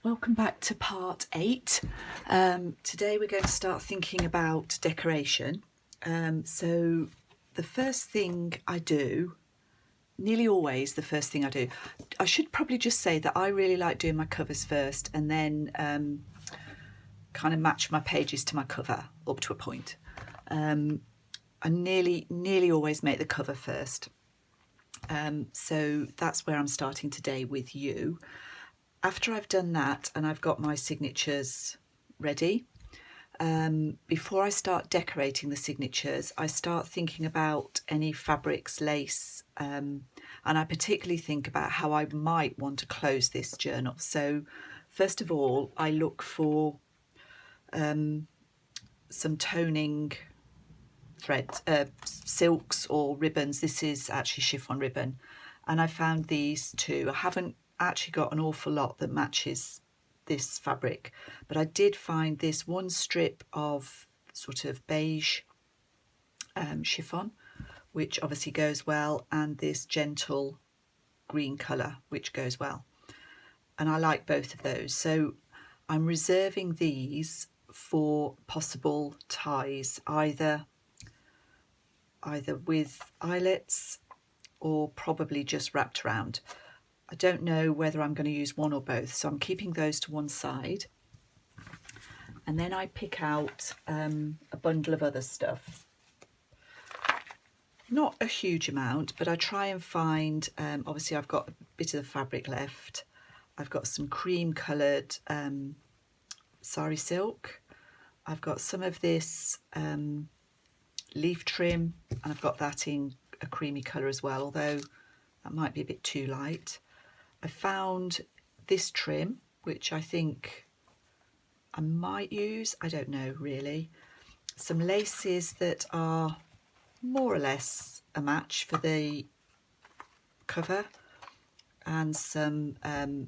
Welcome back to part 8. Today we're going to start thinking about decoration. So the first thing I do, nearly always the first thing I do, I should probably just say that I really like doing my covers first and then kind of match my pages to my cover up to a point. I nearly always make the cover first. So that's where I'm starting today with you. After I've done that and I've got my signatures ready, before I start decorating the signatures, I start thinking about any fabrics, lace, and I particularly think about how I might want to close this journal. So first of all, I look for some toning thread, silks or ribbons. This is actually chiffon ribbon, and I found these two. I haven't actually got an awful lot that matches this fabric, but I did find this one strip of sort of beige chiffon, which obviously goes well, and this gentle green colour, which goes well, and I like both of those. So I'm reserving these for possible ties, either with eyelets or probably just wrapped around. I don't know whether I'm going to use one or both, so I'm keeping those to one side. And then I pick out a bundle of other stuff. Not a huge amount, but I try and find, obviously I've got a bit of the fabric left. I've got some cream coloured sari silk. I've got some of this leaf trim, and I've got that in a creamy colour as well, although that might be a bit too light. I found this trim, which I think I might use, I don't know really. Some laces that are more or less a match for the cover, and some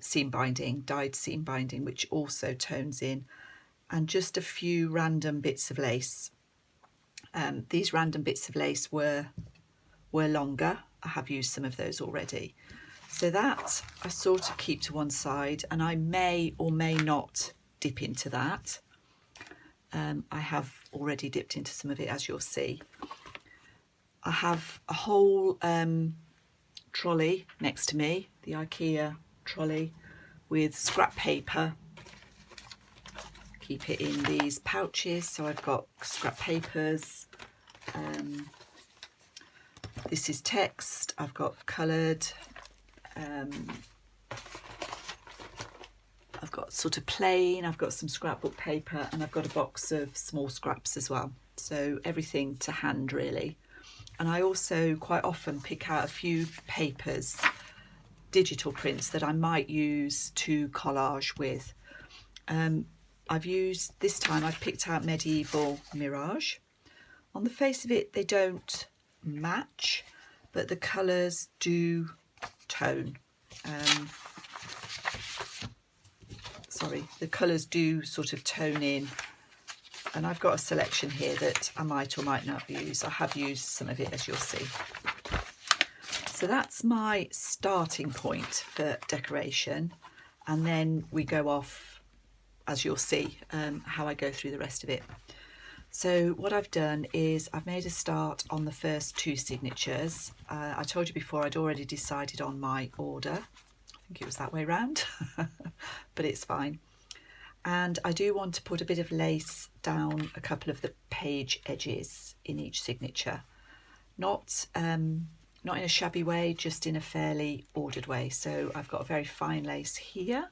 seam binding, dyed seam binding, which also tones in, and just a few random bits of lace. These random bits of lace were longer. I have used some of those already. So that I sort of keep to one side, and I may or may not dip into that. I have already dipped into some of it, as you'll see. I have a whole trolley next to me, the IKEA trolley, with scrap paper. Keep it in these pouches, so I've got scrap papers. This is text. I've got coloured. I've got sort of plain, I've got some scrapbook paper, and I've got a box of small scraps as well. So everything to hand really. And I also quite often pick out a few papers, digital prints that I might use to collage with. This time I've picked out Medieval Mirage. On the face of it, they don't match, but the colours do tone. The colours do sort of tone in, and I've got a selection here that I might or might not use. I have used some of it, as you'll see. So that's my starting point for decoration, and then we go off, as you'll see, how I go through the rest of it. So what I've done is I've made a start on the first two signatures. I told you before I'd already decided on my order. I think it was that way round, but it's fine. And I do want to put a bit of lace down a couple of the page edges in each signature. Not in a shabby way, just in a fairly ordered way. So I've got a very fine lace here.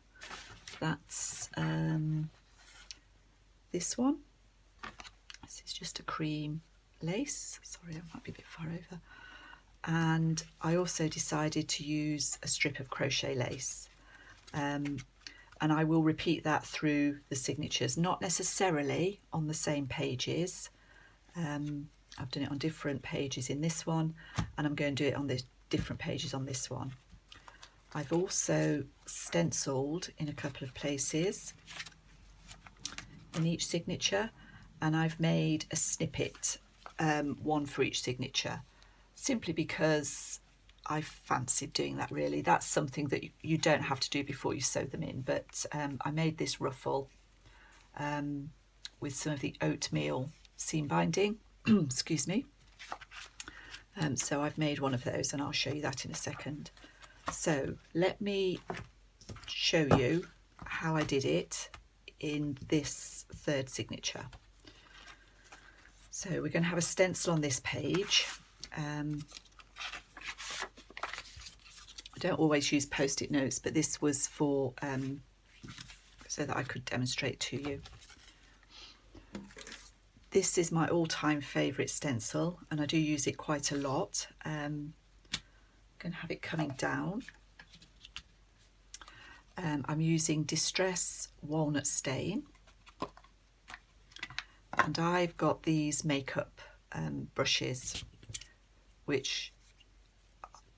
That's this one. This is just a cream lace. Sorry, I might be a bit far over. And I also decided to use a strip of crochet lace. And I will repeat that through the signatures, not necessarily on the same pages. I've done it on different pages in this one, and I'm going to do it on the different pages on this one. I've also stenciled in a couple of places in each signature, and I've made a snippet, one for each signature, simply because I fancied doing that really. That's something that you don't have to do before you sew them in, but I made this ruffle with some of the oatmeal seam binding, excuse me. So I've made one of those and I'll show you that in a second. So let me show you how I did it in this third signature. So we're going to have a stencil on this page. I don't always use post-it notes, but this was for so that I could demonstrate to you. This is my all-time favourite stencil and I do use it quite a lot. I'm going to have it coming down. I'm using Distress Walnut Stain, and I've got these makeup brushes which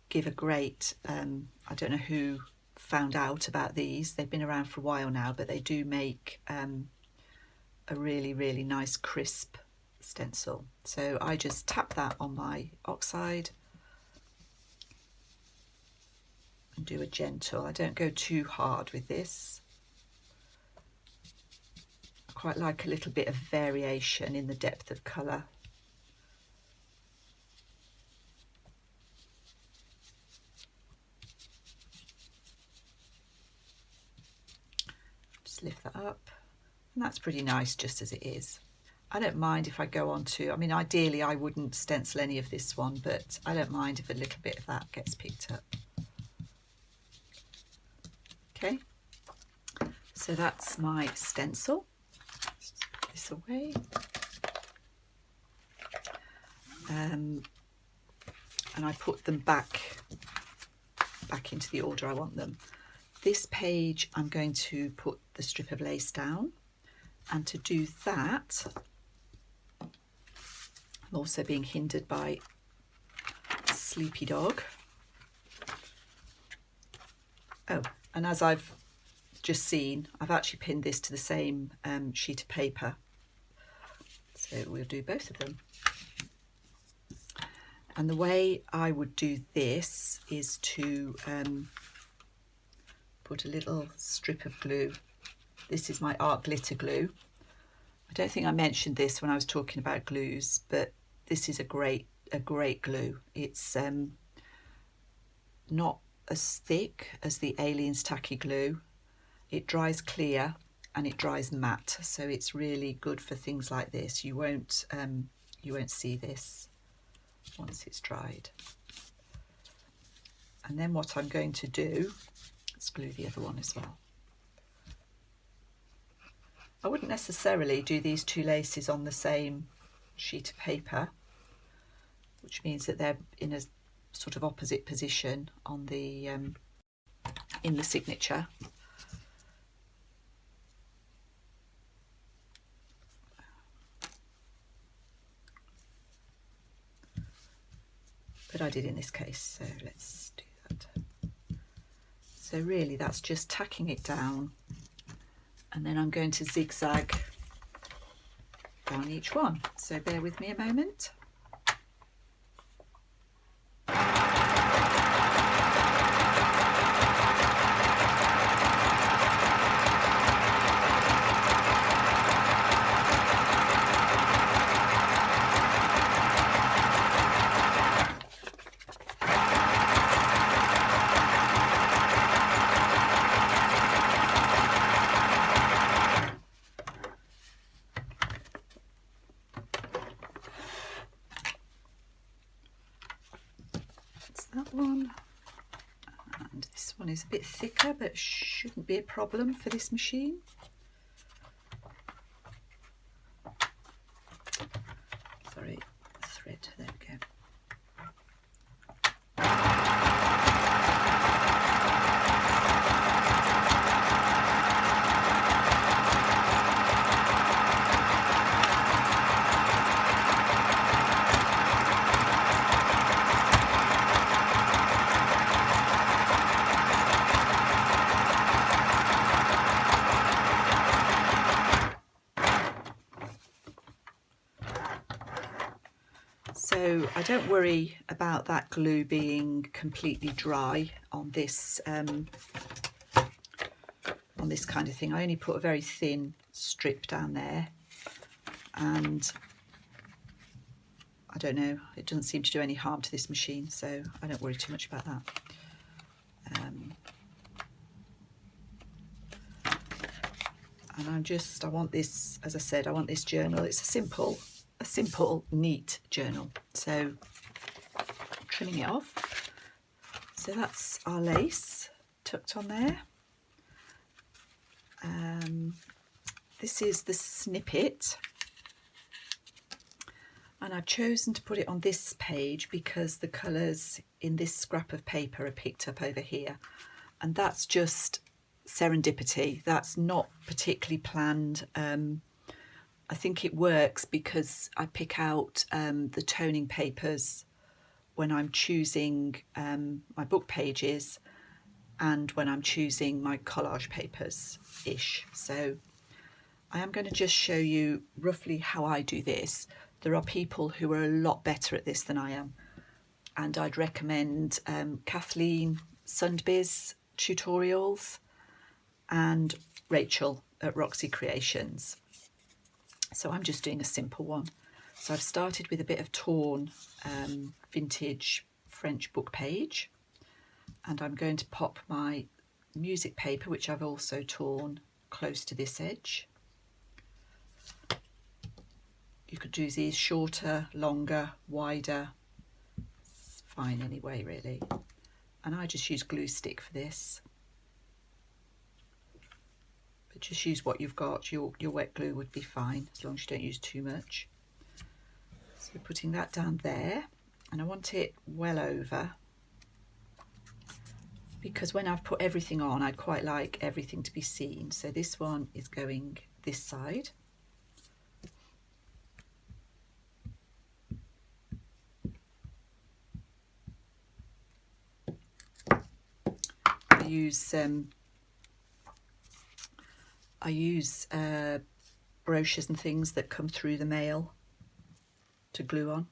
give a great, I don't know who found out about these, they've been around for a while now, but they do make a really nice crisp stencil. So I just tap that on my oxide and do a gentle, I don't go too hard with this. I quite like a little bit of variation in the depth of colour. Just lift that up, and that's pretty nice just as it is. I don't mind if I go on to, I mean ideally I wouldn't stencil any of this one, but I don't mind if a little bit of that gets picked up. Okay, so that's my stencil. Just put this away. And I put them back into the order I want them. This page I'm going to put the strip of lace down, and to do that I'm also being hindered by Sleepy Dog. Oh, and as I've just seen, I've actually pinned this to the same sheet of paper, so we'll do both of them. And the way I would do this is to put a little strip of glue. This is my art glitter glue. I don't think I mentioned this when I was talking about glues, but this is a great glue. It's not as thick as the Aliens tacky glue. It dries clear and it dries matte, so it's really good for things like this. You won't see this once it's dried. And then what I'm going to do, let's glue the other one as well. I wouldn't necessarily do these two laces on the same sheet of paper, which means that they're in a sort of opposite position on the in the signature. But I did in this case, so let's do that. So really that's just tacking it down, and then I'm going to zigzag down each one. So bear with me a moment. That one, and this one is a bit thicker but shouldn't be a problem for this machine. Sorry, thread, there we go. So I don't worry about that glue being completely dry on this kind of thing. I only put a very thin strip down there, and I don't know, it doesn't seem to do any harm to this machine, so I don't worry too much about that. And I want this, as I said, I want this journal. It's a simple, neat journal. So trimming it off. So that's our lace tucked on there. This is the snippet. And I've chosen to put it on this page because the colours in this scrap of paper are picked up over here. And that's just serendipity. That's not particularly planned. I think it works because I pick out the toning papers when I'm choosing my book pages and when I'm choosing my collage papers-ish. So I am going to just show you roughly how I do this. There are people who are a lot better at this than I am, and I'd recommend Kathleen Sundby's tutorials and Rachel at Roxy Creations. So I'm just doing a simple one. So I've started with a bit of torn vintage French book page, and I'm going to pop my music paper, which I've also torn, close to this edge. You could do these shorter, longer, wider. It's fine anyway, really. And I just use glue stick for this. But just use what you've got. Your wet glue would be fine, as long as you don't use too much. So we're putting that down there, and I want it well over, because when I've put everything on, I'd quite like everything to be seen. So this one is going this side. I use brochures and things that come through the mail to glue on.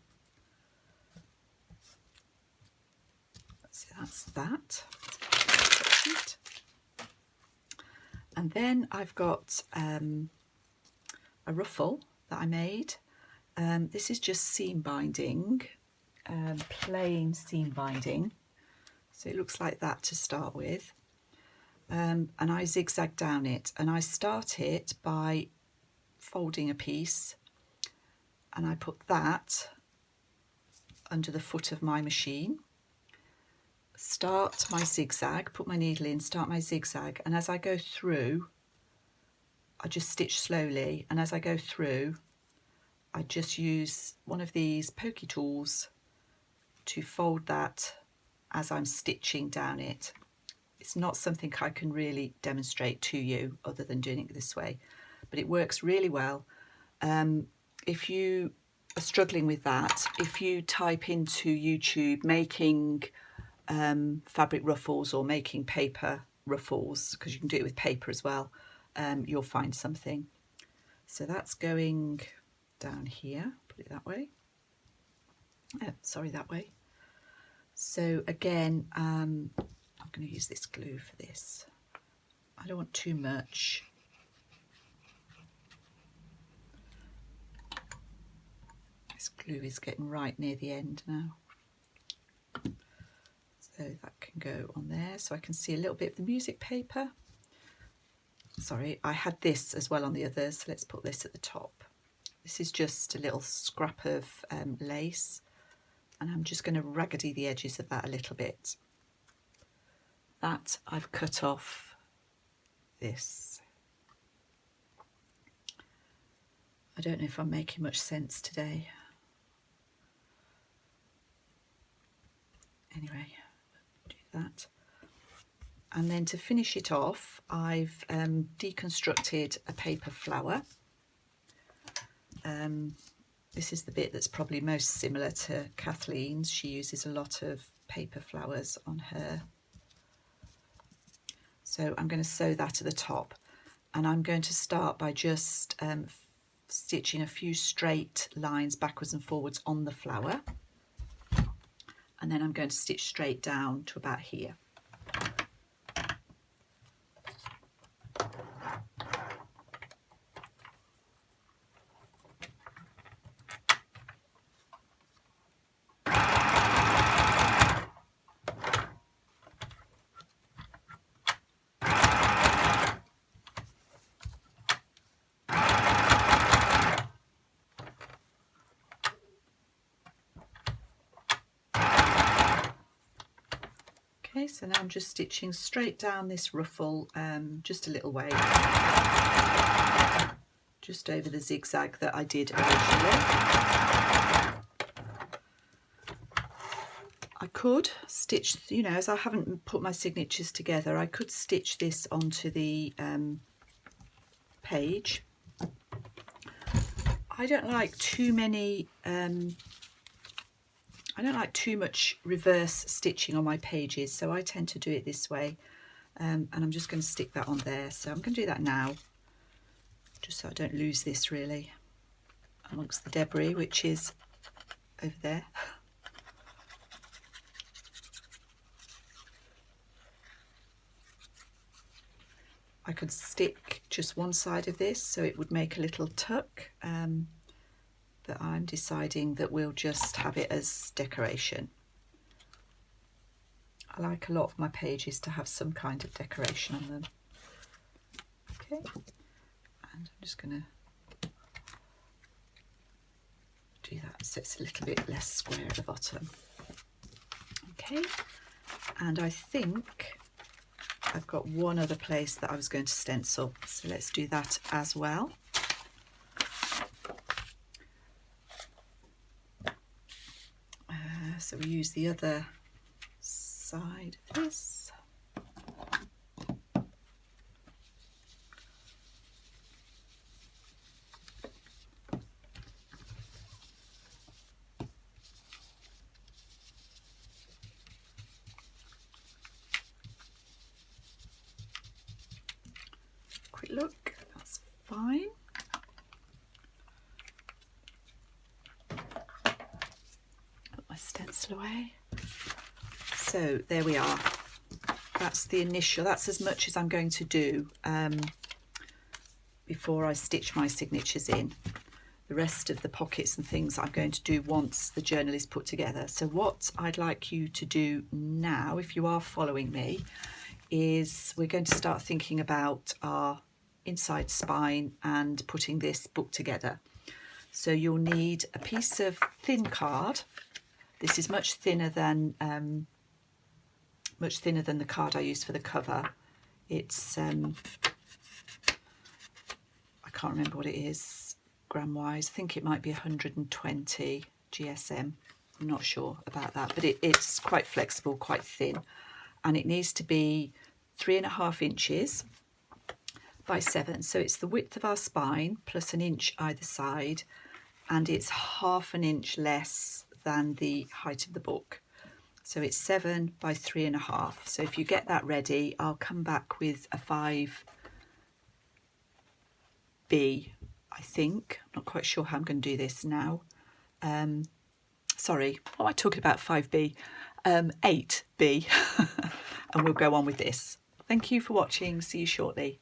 So that's that. And then I've got a ruffle that I made. This is just seam binding, plain seam binding. So it looks like that to start with. And I zigzag down it, and I start it by folding a piece, and I put that under the foot of my machine, start my zigzag, put my needle in, start my zigzag, and as I go through, I just stitch slowly, and as I go through, I just use one of these pokey tools to fold that as I'm stitching down it. It's not something I can really demonstrate to you other than doing it this way, but it works really well. If you are struggling with that, if you type into YouTube making fabric ruffles or making paper ruffles, because you can do it with paper as well, you'll find something. So that's going down here, put it that way. Oh, sorry, that way. So again, I'm going to use this glue for this. I don't want too much. This glue is getting right near the end now. So that can go on there, so I can see a little bit of the music paper. Sorry, I had this as well on the others, so let's put this at the top. This is just a little scrap of lace, and I'm just going to raggedy the edges of that a little bit. That I've cut off this. I don't know if I'm making much sense today. Anyway, do that. And then to finish it off, I've deconstructed a paper flower. This is the bit that's probably most similar to Kathleen's. She uses a lot of paper flowers on her. So I'm going to sew that at the top, and I'm going to start by just stitching a few straight lines backwards and forwards on the flower. and then I'm going to stitch straight down to about here. Okay, so now I'm just stitching straight down this ruffle, just a little way, just over the zigzag that I did originally. I could stitch, you know, as I haven't put my signatures together, I could stitch this onto the page. I don't like too many I don't like too much reverse stitching on my pages, so I tend to do it this way, and I'm just going to stick that on there. So I'm going to do that now, just so I don't lose this really amongst the debris, which is over there. I could stick just one side of this so it would make a little tuck, but I'm deciding that we'll just have it as decoration. I like a lot of my pages to have some kind of decoration on them. Okay, and I'm just going to do that so it's a little bit less square at the bottom. Okay, and I think I've got one other place that I was going to stencil, so let's do that as well. So we use the other side of this. Quick look, that's fine. Put my stencil away. So there we are. That's the initial, that's as much as I'm going to do before I stitch my signatures in. The rest of the pockets and things I'm going to do once the journal is put together. So what I'd like you to do now, if you are following me, is we're going to start thinking about our inside spine and putting this book together. So you'll need a piece of thin card. This is much thinner than the card I used for the cover. It's I can't remember what it is gram wise. I think it might be 120 GSM. I'm not sure about that, but it's quite flexible, quite thin, and it needs to be 3.5 inches by 7. So it's the width of our spine plus an inch either side, and it's 1/2 inch less than the height of the book. So it's 7 by 3.5. So if you get that ready, I'll come back with a 5B, I think. I'm not quite sure how I'm going to do this now. Sorry, what am I talking about? 5B? 8B. And we'll go on with this. Thank you for watching. See you shortly.